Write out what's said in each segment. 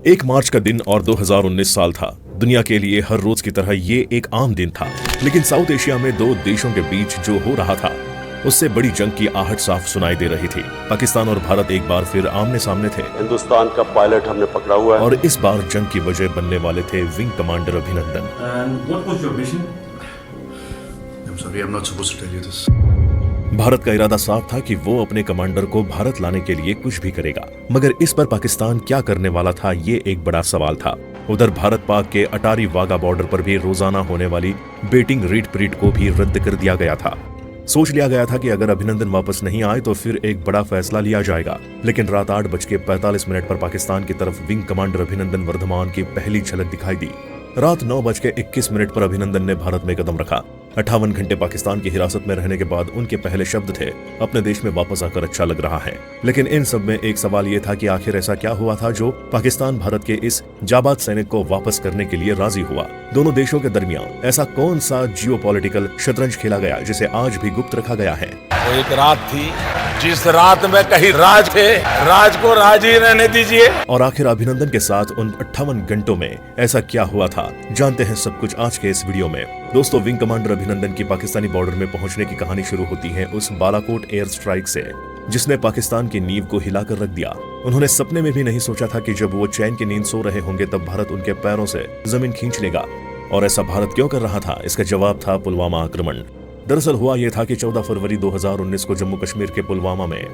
1 मार्च का दिन और 2019 साल था। दुनिया के लिए हर रोज की तरह ये एक आम दिन था, लेकिन साउथ एशिया में दो देशों के बीच जो हो रहा था उससे बड़ी जंग की आहट साफ सुनाई दे रही थी। पाकिस्तान और भारत एक बार फिर आमने सामने थे। हिंदुस्तान का पायलट हमने पकड़ा हुआ है और इस बार जंग की वजह बनने वाले थे विंग कमांडर अभिनंदन। भारत का इरादा साफ था कि वो अपने कमांडर को भारत लाने के लिए कुछ भी करेगा, मगर इस पर पाकिस्तान क्या करने वाला था, ये एक बड़ा सवाल था। उधर भारत पाक के अटारी वाघा बॉर्डर पर भी रोजाना होने वाली बेटिंग रीट परेड को भी रद्द कर दिया गया था। सोच लिया गया था कि अगर अभिनंदन वापस नहीं आए तो फिर एक बड़ा फैसला लिया जाएगा, लेकिन रात 8:45 पर पाकिस्तान की तरफ विंग कमांडर अभिनंदन वर्धमान की पहली झलक दिखाई दी। रात 9:21 पर अभिनंदन ने भारत में कदम रखा। 58 घंटे पाकिस्तान की हिरासत में रहने के बाद उनके पहले शब्द थे, अपने देश में वापस आकर अच्छा लग रहा है। लेकिन इन सब में एक सवाल ये था कि आखिर ऐसा क्या हुआ था जो पाकिस्तान भारत के इस जाबाज सैनिक को वापस करने के लिए राजी हुआ। दोनों देशों के दरमियान ऐसा कौन सा जियोपॉलिटिकल शतरंज खेला गया जिसे आज भी गुप्त रखा गया है। वो एक रात थी जिस रात में कहीं राज थे, राज को राज ही रहने दीजिए। और आखिर अभिनंदन के साथ उन 58 घंटों में ऐसा क्या हुआ था, जानते हैं सब कुछ आज के इस वीडियो में। दोस्तों, विंग कमांडर अभिनंदन की पाकिस्तानी बॉर्डर में पहुंचने की कहानी शुरू होती है उस बालाकोट एयर स्ट्राइक से, जिसने पाकिस्तान की नींव को हिलाकर रख दिया। उन्होंने सपने में भी नहीं सोचा था कि जब वो चैन की नींद सो रहे होंगे तब भारत उनके पैरों से जमीन खींच लेगा। और ऐसा भारत क्यों कर रहा था, इसका जवाब था पुलवामा आक्रमण। दरअसल हुआ यह था कि 14 फरवरी 2019 को जम्मू कश्मीर के पुलवामा में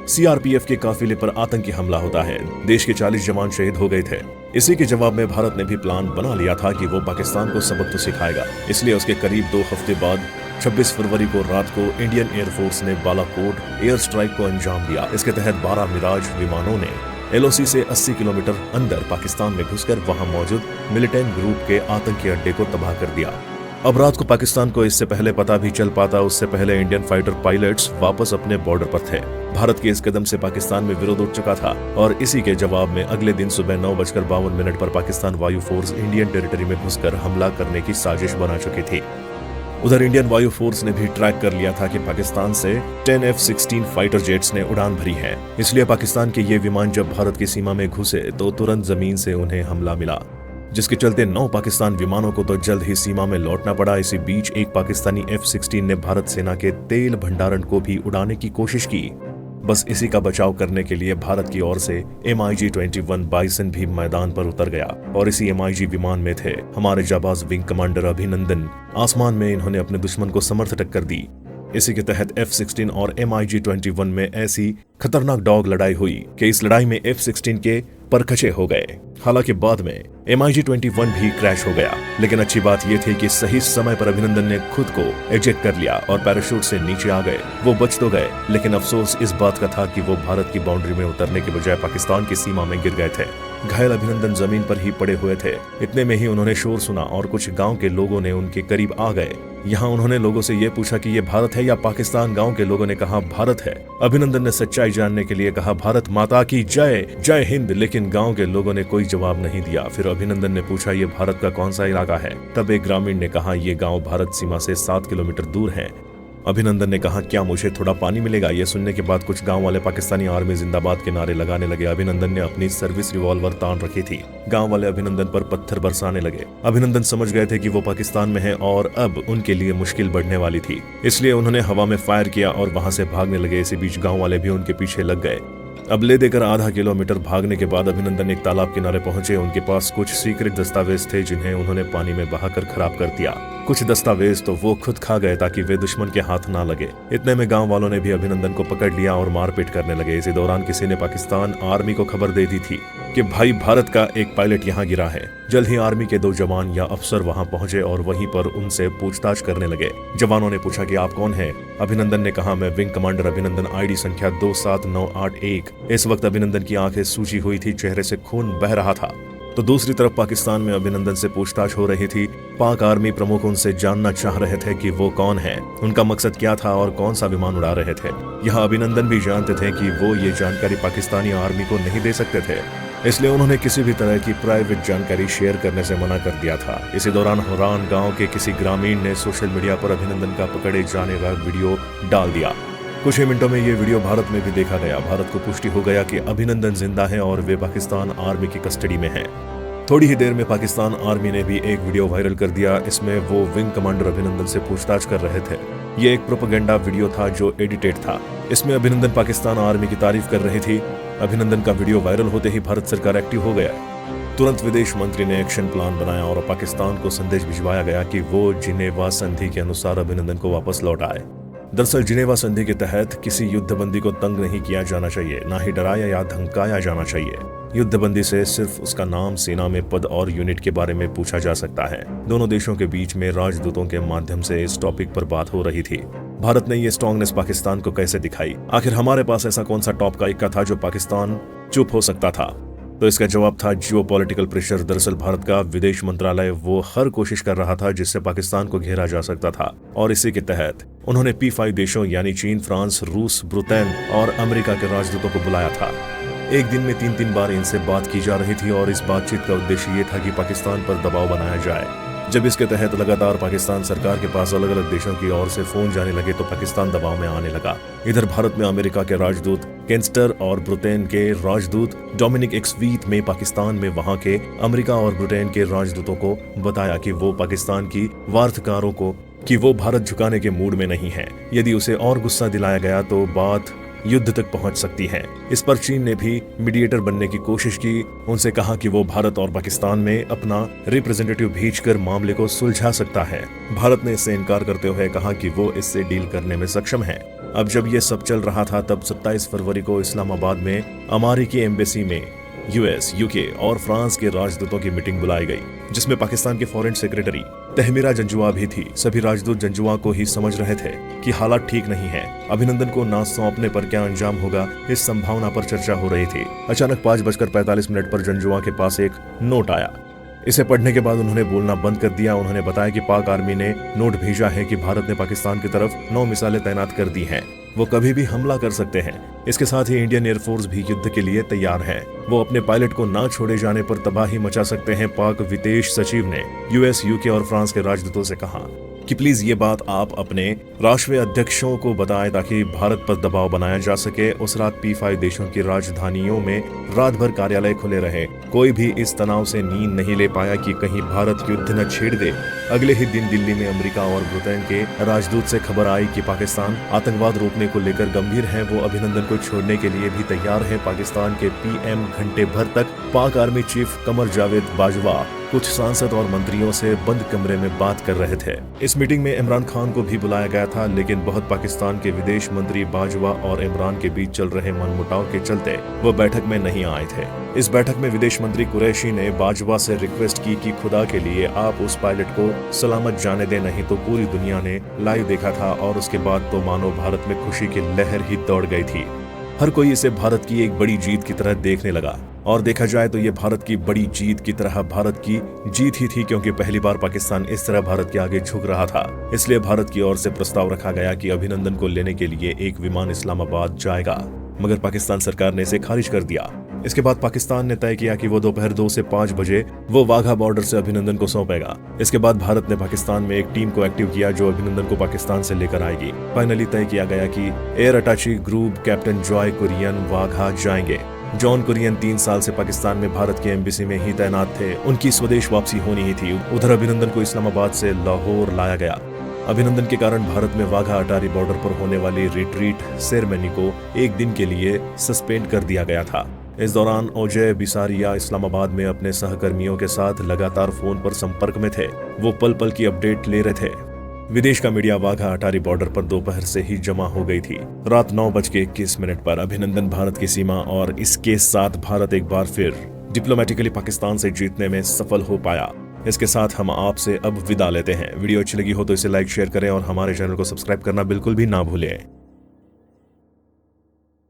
सीआरपीएफ के काफिले पर आतंकी हमला होता है। देश के 40 जवान शहीद हो गए थे। इसी के जवाब में भारत ने भी प्लान बना लिया था कि वो पाकिस्तान को सबक तो सिखाएगा। इसलिए उसके करीब 2 हफ्ते बाद 26 फरवरी को रात को इंडियन एयरफोर्स ने बालाकोट एयर स्ट्राइक को अंजाम दिया। इसके तहत 12 मिराज विमानों ने एलओसी से 80 किलोमीटर अंदर पाकिस्तान में घुसकर वहां मौजूद मिलिटेंट ग्रुप के आतंकी अड्डे को तबाह कर दिया। अब रात को पाकिस्तान को इससे पहले पता भी चल पाता, उससे पहले इंडियन फाइटर पायलट्स वापस अपने बॉर्डर पर थे। भारत के इस कदम से पाकिस्तान में विरोध उठ चुका था और इसी के जवाब में अगले दिन सुबह 9:52 पर पाकिस्तान वायु फोर्स इंडियन टेरिटरी में घुसकर हमला करने की साजिश बना चुकी थी। उधर इंडियन वायु फोर्स ने भी ट्रैक कर लिया था कि पाकिस्तान से 10 F-16 फाइटर जेट्स ने उड़ान भरी है। इसलिए पाकिस्तान के ये विमान जब भारत की सीमा में घुसे तो तुरंत जमीन से उन्हें हमला मिला, जिसके चलते 9 पाकिस्तान विमानों को तो जल्द ही सीमा में लौटना पड़ा। इसी बीच एक पाकिस्तानी F-16 ने भारत सेना के तेल भंडारण को भी उड़ाने की कोशिश की। बस इसी का बचाव करने के लिए भारत की ओर से MiG-21 बाइसन भी मैदान पर उतर गया और इसी MiG विमान में थे हमारे जाबाज विंग कमांडर अभिनंदन। आसमान में इन्होंने अपने दुश्मन को समर्थ टक्कर दी। इसी के तहत F-16 और MiG-21 में ऐसी खतरनाक डॉग लड़ाई हुई कि इस लड़ाई में F-16 के परखचे हो गए। हालांकि बाद में MiG-21 भी क्रैश हो गया, लेकिन अच्छी बात यह थी कि सही समय पर अभिनंदन ने खुद को एजेक्ट कर लिया और पैराशूट से नीचे आ गए। वो बच तो गए, लेकिन अफसोस इस बात का था कि वो भारत की बाउंड्री में उतरने के बजाय पाकिस्तान की सीमा में गिर गए थे। घायल अभिनंदन जमीन पर ही पड़े हुए थे। इतने में ही उन्होंने शोर सुना और कुछ गांव के लोगों ने उनके करीब आ गए। यहाँ उन्होंने लोगों से ये पूछा कि ये भारत है या पाकिस्तान। गांव के लोगों ने कहा भारत है। अभिनंदन ने सच्चाई जानने के लिए कहा भारत माता की जय, जय हिंद, लेकिन गांव के लोगों ने कोई जवाब नहीं दिया। फिर अभिनंदन ने पूछा ये भारत का कौन सा इलाका है। तब एक ग्रामीण ने कहा ये गांव भारत सीमा से 7 किलोमीटर दूर है। अभिनंदन ने कहा क्या मुझे थोड़ा पानी मिलेगा। यह सुनने के बाद कुछ गांव वाले पाकिस्तानी आर्मी जिंदाबाद के नारे लगाने लगे। अभिनंदन ने अपनी सर्विस रिवॉल्वर तान रखी थी। गांव वाले अभिनंदन पर पत्थर बरसाने लगे। अभिनंदन समझ गए थे कि वो पाकिस्तान में है और अब उनके लिए मुश्किल बढ़ने वाली थी, इसलिए उन्होंने हवा में फायर किया और वहां से भागने लगे। इसी बीच गाँव वाले भी उनके पीछे लग गए। अब ले देकर आधा किलोमीटर भागने के बाद अभिनंदन एक तालाब किनारे पहुंचे। उनके पास कुछ सीक्रेट दस्तावेज थे जिन्हें उन्होंने पानी में बहाकर खराब कर दिया। कुछ दस्तावेज तो वो खुद खा गए ताकि वे दुश्मन के हाथ ना लगे। इतने में गांव वालों ने भी अभिनंदन को पकड़ लिया और मारपीट करने लगे। इसी दौरान किसी ने पाकिस्तान आर्मी को खबर दे दी थी कि भाई भारत का एक पायलट यहाँ गिरा है। जल्द ही आर्मी के 2 जवान या अफसर वहां पहुंचे और वहीं पर उनसे पूछताछ करने लगे। जवानों ने पूछा कि आप कौन हैं? अभिनंदन ने कहा मैं विंग कमांडर अभिनंदन, ID संख्या 27981। इस वक्त अभिनंदन की आंखें सूजी हुई थी, चेहरे से खून बह रहा था। तो दूसरी तरफ पाकिस्तान में अभिनंदन से पूछताछ हो रही थी। पाक आर्मी प्रमुख उनसे जानना चाह रहे थे कि वो कौन है, उनका मकसद क्या था और कौन सा विमान उड़ा रहे थे। यहाँ अभिनंदन भी जानते थे कि वो ये जानकारी पाकिस्तानी आर्मी को नहीं दे सकते थे, इसलिए उन्होंने किसी भी तरह की प्राइवेट जानकारी शेयर करने से मना कर दिया था। इसी दौरान हुरान गांव के किसी ग्रामीण ने सोशल मीडिया पर अभिनंदन का पकड़े जाने का वीडियो डाल दिया। कुछ ही मिनटों में ये वीडियो भारत में भी देखा गया। भारत को पुष्टि हो गया कि अभिनंदन जिंदा हैं और वे पाकिस्तान आर्मी की कस्टडी में हैं। थोड़ी ही देर में पाकिस्तान आर्मी ने भी एक वीडियो वायरल कर दिया। इसमें वो विंग कमांडर अभिनंदन से पूछताछ कर रहे थे। ये एक प्रोपेगेंडा वीडियो था जो एडिटेड था। इसमें अभिनंदन पाकिस्तान आर्मी की तारीफ कर रही थी। अभिनंदन का वीडियो वायरल होते ही भारत सरकार एक्टिव हो गया। तुरंत विदेश मंत्री ने एक्शन प्लान बनाया और पाकिस्तान को संदेश भिजवाया गया कि वो जिनेवा संधि के अनुसार अभिनंदन को वापस लौटाए। दरअसल जिनेवा संधि के तहत किसी युद्धबंदी को तंग नहीं किया जाना चाहिए, ना ही डराया या धमकाया जाना चाहिए। युद्धबंदी से सिर्फ उसका नाम, सेना में पद और यूनिट के बारे में पूछा जा सकता है। दोनों देशों के बीच में राजदूतों के माध्यम से इस टॉपिक पर बात हो रही थी। भारत ने ये स्ट्रांगनेस पाकिस्तान को कैसे दिखाई? आखिर हमारे पास ऐसा कौन सा टॉप का इक्का था जो पाकिस्तान चुप हो सकता था? तो इसका जवाब था जियोपॉलिटिकल प्रेशर। दरअसल भारत का विदेश मंत्रालय वो हर कोशिश कर रहा था जिससे पाकिस्तान को घेरा जा सकता था, और इसी के तहत उन्होंने P5 देशों यानी चीन, फ्रांस, रूस, ब्रिटेन और अमेरिका के राजदूतों को बुलाया था। एक दिन में 3-3 बार इनसे बात की जा रही थी और इस बातचीत का उद्देश्य ये था कि पाकिस्तान पर दबाव बनाया जाए। जब इसके तहत लगातार पाकिस्तान सरकार के पास अलग अलग देशों की ओर से फोन जाने लगे तो पाकिस्तान दबाव में आने लगा। इधर भारत में अमेरिका के राजदूत केंस्टर और ब्रिटेन के राजदूत डोमिनिक एक्सवीथ में पाकिस्तान में वहां के अमेरिका और ब्रिटेन के राजदूतों को बताया कि वो पाकिस्तान की वार्ताकारों को कि वो भारत झुकाने के मूड में नहीं है। यदि उसे और गुस्सा दिलाया गया तो बात युद्ध तक पहुंच सकती है। इस पर चीन ने भी मीडिएटर बनने की कोशिश की। उनसे कहा कि वो भारत और पाकिस्तान में अपना रिप्रेजेंटेटिव भेजकर मामले को सुलझा सकता है। भारत ने इससे इनकार करते हुए कहा कि वो इससे डील करने में सक्षम है। अब जब ये सब चल रहा था तब 27 फरवरी को इस्लामाबाद में अमेरिकी एम्बेसी में US, UK और फ्रांस के राजदूतों की मीटिंग बुलाई गई, जिसमें पाकिस्तान के फॉरेन सेक्रेटरी तहमीरा जंजुआ भी थी। सभी राजदूत जंजुआ को ही समझ रहे थे कि हालात ठीक नहीं है। अभिनंदन को ना सौंपने पर क्या अंजाम होगा, इस संभावना पर चर्चा हो रही थी। अचानक 5:45 पर जंजुआ के पास एक नोट आया। इसे पढ़ने के बाद उन्होंने बोलना बंद कर दिया। उन्होंने बताया कि पाक आर्मी ने नोट भेजा है कि भारत ने पाकिस्तान की तरफ 9 मिसाइलें तैनात कर दी हैं। वो कभी भी हमला कर सकते हैं। इसके साथ ही इंडियन एयरफोर्स भी युद्ध के लिए तैयार है। वो अपने पायलट को ना छोड़े जाने पर तबाही मचा सकते हैं। पाक विदेश सचिव ने US, UK और फ्रांस के राजदूतों से कहा कि प्लीज ये बात आप अपने राष्ट्रीय अध्यक्षों को बताएं ताकि भारत पर दबाव बनाया जा सके। उस रात P5 देशों की राजधानियों में रात भर कार्यालय खुले रहे। कोई भी इस तनाव से नींद नहीं ले पाया कि कहीं भारत युद्ध न छेड़ दे। अगले ही दिन दिल्ली में अमेरिका और ब्रिटेन के राजदूत से खबर आई कि पाकिस्तान आतंकवाद रोकने को लेकर गंभीर है। वो अभिनंदन को छोड़ने के लिए भी तैयार है। पाकिस्तान के PM घंटे भर तक पाक आर्मी चीफ कमर जावेद बाजवा कुछ सांसद और मंत्रियों से बंद कमरे में बात कर रहे थे। इस मीटिंग में इमरान खान को भी बुलाया गया था, लेकिन बहुत पाकिस्तान के विदेश मंत्री बाजवा और इमरान के बीच चल रहे मनमुटाव के चलते वो बैठक में नहीं आए थे। इस बैठक में विदेश मंत्री कुरैशी ने बाजवा से रिक्वेस्ट की कि खुदा के लिए आप उस पायलट को सलामत जाने दें, नहीं तो पूरी दुनिया ने लाइव देखा था और उसके बाद तो मानो भारत में खुशी की लहर ही दौड़ गई थी। हर कोई इसे भारत की एक बड़ी जीत की तरह देखने लगा, और देखा जाए तो ये भारत की बड़ी जीत की तरह भारत की जीत ही थी, क्योंकि पहली बार पाकिस्तान इस तरह भारत के आगे झुक रहा था। इसलिए भारत की ओर से प्रस्ताव रखा गया कि अभिनंदन को लेने के लिए एक विमान इस्लामाबाद जाएगा, मगर पाकिस्तान सरकार ने इसे खारिज कर दिया। इसके बाद पाकिस्तान ने तय किया कि वो दोपहर 2 से 5 बजे वो वाघा बॉर्डर से अभिनंदन को सौंपेगा। इसके बाद भारत ने पाकिस्तान में एक टीम को एक्टिव किया जो अभिनंदन को पाकिस्तान से लेकर आएगी। फाइनली तय किया गया कि air attache group captain Joy Kurian Wagah जाएंगे। जॉन कुरियन 3 साल से पाकिस्तान में भारत की एम्बेसी में ही तैनात थे। उनकी स्वदेश वापसी होनी ही थी। उधर अभिनंदन को इस्लामाबाद से लाहौर लाया गया। अभिनंदन के कारण भारत में वाघा अटारी बॉर्डर पर होने वाली रिट्रीट सेरेमनी को एक दिन के लिए सस्पेंड कर दिया गया था। इस दौरान अजय बिसारिया इस्लामाबाद में अपने सहकर्मियों के साथ लगातार फोन पर संपर्क में थे। वो पल पल की अपडेट ले रहे थे। विदेश का मीडिया वाघा अटारी बॉर्डर पर दोपहर से ही जमा हो गई थी। रात 9:21 पर अभिनंदन भारत की सीमा और इसके साथ भारत एक बार फिर डिप्लोमेटिकली पाकिस्तान से जीतने में सफल हो पाया। इसके साथ हम आपसे अब विदा लेते हैं। वीडियो अच्छी लगी हो तो इसे लाइक शेयर करें और हमारे चैनल को सब्सक्राइब करना बिल्कुल भी ना भूलें।